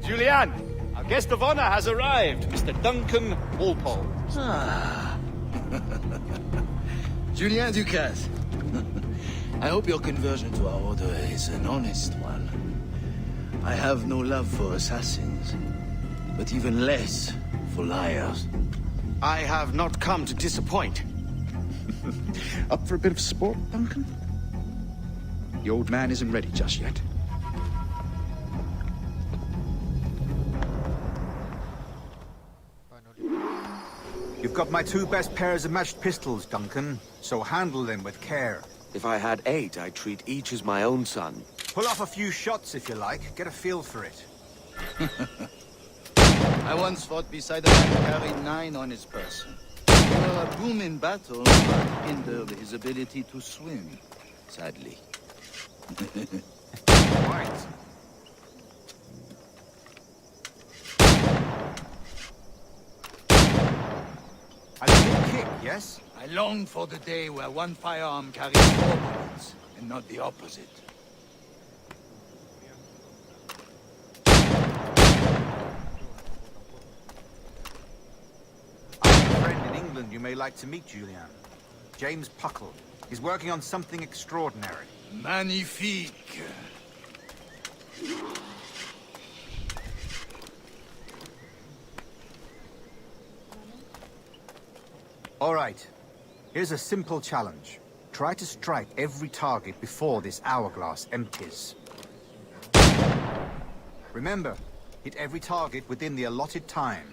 Julianne, our guest of honor has arrived, Mr. Duncan Walpole. Ah. Julien Ducasse. I hope your conversion to our order is an honest one. I have no love for assassins, but even less for liars. I have not come to disappoint. Up for a bit of sport, Duncan? The old man isn't ready just yet. You've got my 2 best pairs of matched pistols, Duncan, so handle them with care. If I had 8, I'd treat each as my own son. Pull off a few shots if you like, get a feel for it. I once fought beside a man who carried 9 on his person. We were a boom in battle, but hindered his ability to swim, sadly. Right. A little kick, yes? I long for the day where one firearm carries 4 bullets, and not the opposite. I have a friend in England you may like to meet, Julian. James Puckle. He's working on something extraordinary. Magnifique! All right. Here's a simple challenge. Try to strike every target before this hourglass empties. Remember, hit every target within the allotted time.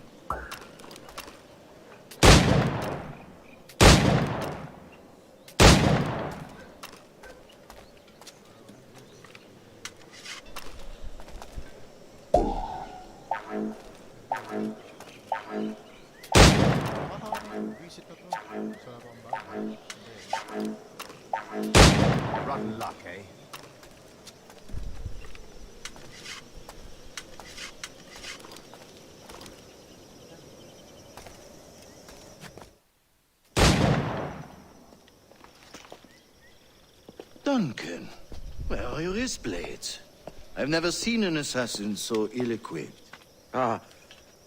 Visit na to. Sa pambahay. Rotten luck, eh? Duncan, where are your wrist blades? I've never seen an assassin so ill-equipped. Ah,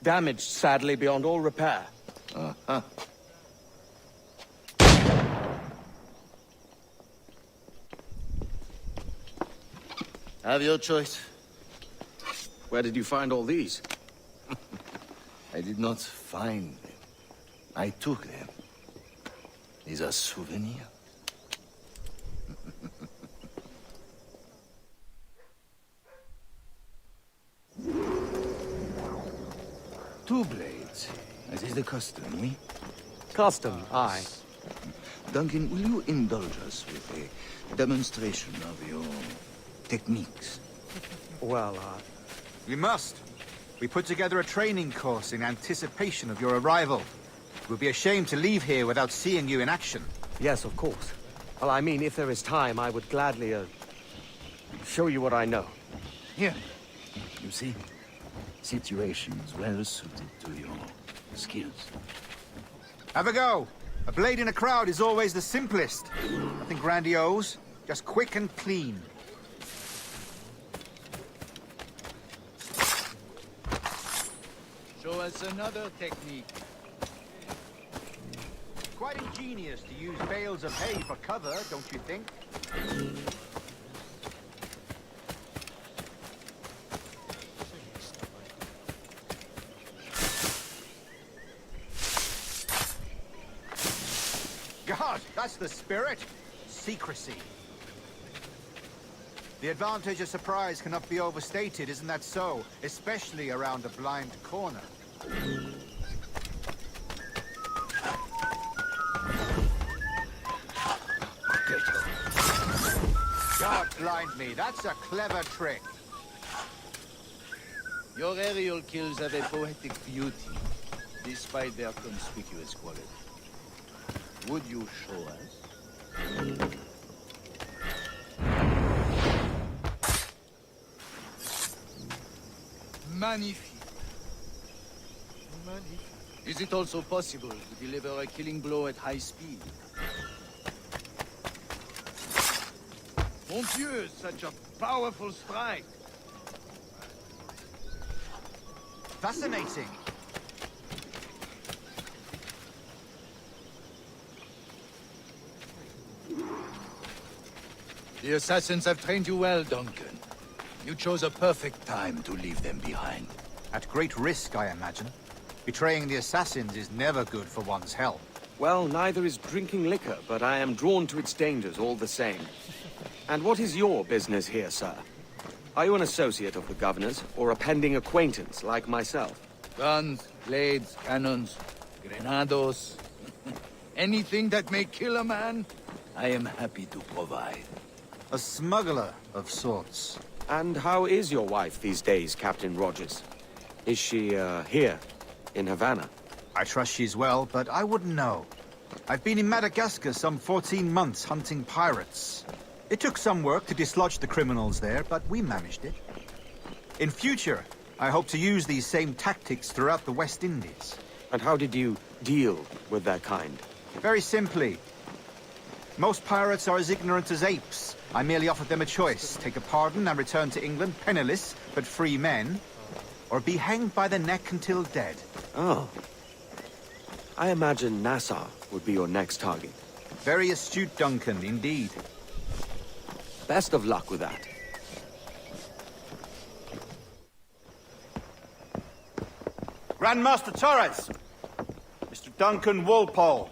damaged sadly beyond all repair. Uh-huh. Have your choice. Where did you find all these? I did not find them. I took them. These are souvenirs. Two blades, as is the custom, oui? Custom, aye. Duncan, will you indulge us with a demonstration of your techniques? Well, We must. We put together a training course in anticipation of your arrival. We'll be ashamed to leave here without seeing you in action. yes, of course. Well, I mean, if there is time, I would gladly, show you what I know. Here. You see? Situations well suited to your skills. Have a go. A blade in a crowd is always the simplest. Nothing grandiose, just quick and clean. Show us another technique. Quite ingenious to use bales of hay for cover, don't you think? God, that's the spirit. Secrecy. The advantage of surprise cannot be overstated, isn't that so? Especially around a blind corner. God blind me, that's a clever trick. Your aerial kills have a poetic beauty, despite their conspicuous quality. Would you show us? Magnifique. Is it also possible to deliver a killing blow at high speed? Mon Dieu, such a powerful strike! Fascinating. The assassins have trained you well, Duncan. You chose a perfect time to leave them behind. At great risk, I imagine. Betraying the assassins is never good for one's health. Well, neither is drinking liquor, but I am drawn to its dangers all the same. And what is your business here, sir? Are you an associate of the governor's, or a pending acquaintance like myself? Guns, blades, cannons, grenados. Anything that may kill a man, I am happy to provide. A smuggler of sorts. And how is your wife these days, Captain Rogers? Is she, here, in Havana? I trust she's well, but I wouldn't know. I've been in Madagascar some 14 months hunting pirates. It took some work to dislodge the criminals there, but we managed it. In future, I hope to use these same tactics throughout the West Indies. And how did you deal with their kind? Very simply. Most pirates are as ignorant as apes. I merely offered them a choice. Take a pardon and return to England penniless, but free men. Or be hanged by the neck until dead. Oh. I imagine Nassau would be your next target. Very astute, Duncan, indeed. Best of luck with that. Grandmaster Torres! Mr. Duncan Walpole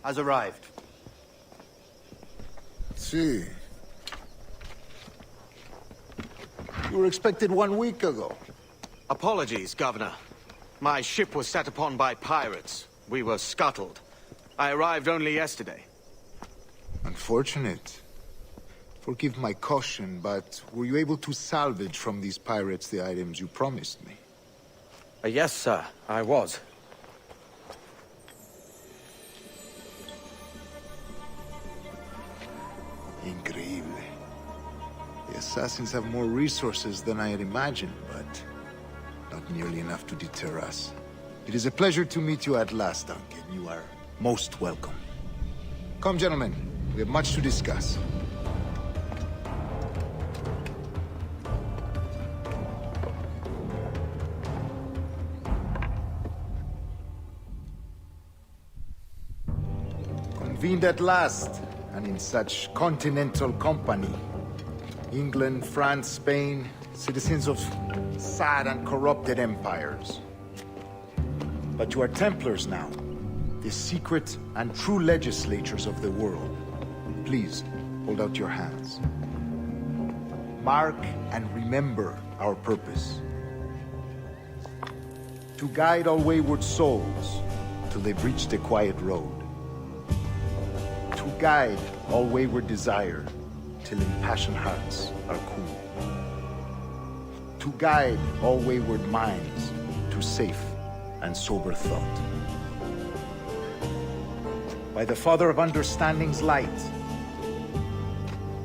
has arrived. See. You were expected 1 week ago. Apologies, Governor. My ship was set upon by pirates. We were scuttled. I arrived only yesterday. Unfortunate. Forgive my caution, but were you able to salvage from these pirates the items you promised me? Yes, sir, I was. Increíble. The assassins have more resources than I had imagined, but not nearly enough to deter us. It is a pleasure to meet you at last, Duncan. You are most welcome. Come, gentlemen. We have much to discuss. Convened at last, and in such continental company. England, France, Spain, citizens of sad and corrupted empires. But you are Templars now, the secret and true legislatures of the world. Please, hold out your hands. Mark and remember our purpose. To guide all wayward souls till they've reached the quiet road. To guide all wayward desire till impassioned hearts are cool. To guide all wayward minds to safe and sober thought. By the Father of Understanding's light,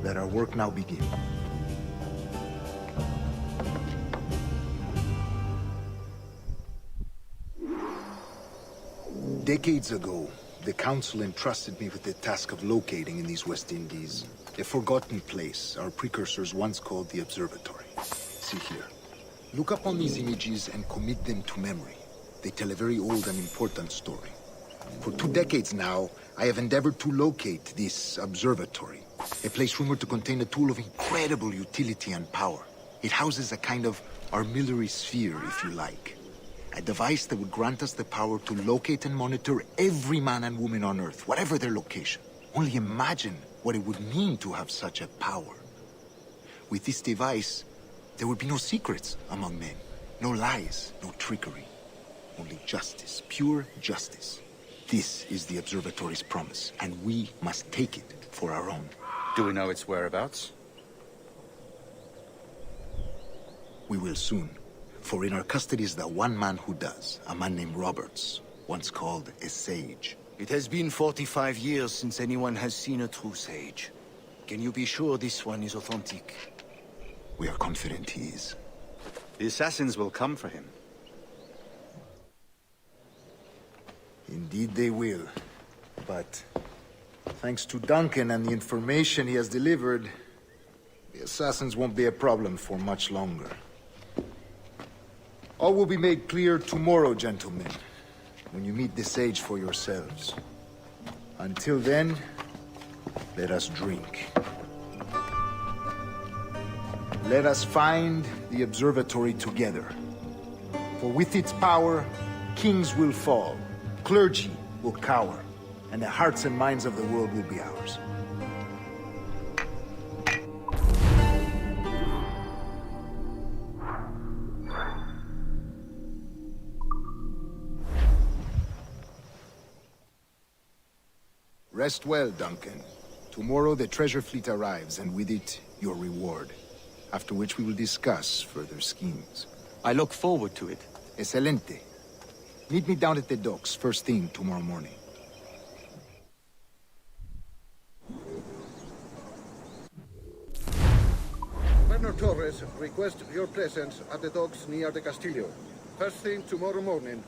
let our work now begin. Decades ago, the Council entrusted me with the task of locating in these West Indies a forgotten place our precursors once called the Observatory. See here. Look upon these images and commit them to memory. They tell a very old and important story. For 2 decades now, I have endeavored to locate this observatory, a place rumored to contain a tool of incredible utility and power. It houses a kind of armillary sphere, if you like. A device that would grant us the power to locate and monitor every man and woman on Earth, whatever their location. Only imagine what it would mean to have such a power. With this device, there would be no secrets among men, no lies, no trickery. Only justice, pure justice. This is the Observatory's promise, and we must take it for our own. Do we know its whereabouts? We will soon. For in our custody is the one man who does, a man named Roberts, once called a sage. It has been 45 years since anyone has seen a true sage. Can you be sure this one is authentic? We are confident he is. The assassins will come for him. Indeed they will. But thanks to Duncan and the information he has delivered, the assassins won't be a problem for much longer. All will be made clear tomorrow, gentlemen, when you meet the sage for yourselves. Until then, let us drink. Let us find the observatory together. For with its power, kings will fall, clergy will cower, and the hearts and minds of the world will be ours. Rest well, Duncan. Tomorrow the treasure fleet arrives, and with it, your reward. after which we will discuss further schemes. I look forward to it. Excelente. Meet me down at the docks first thing tomorrow morning. Governor Torres requests your presence at the docks near the Castillo. First thing tomorrow morning.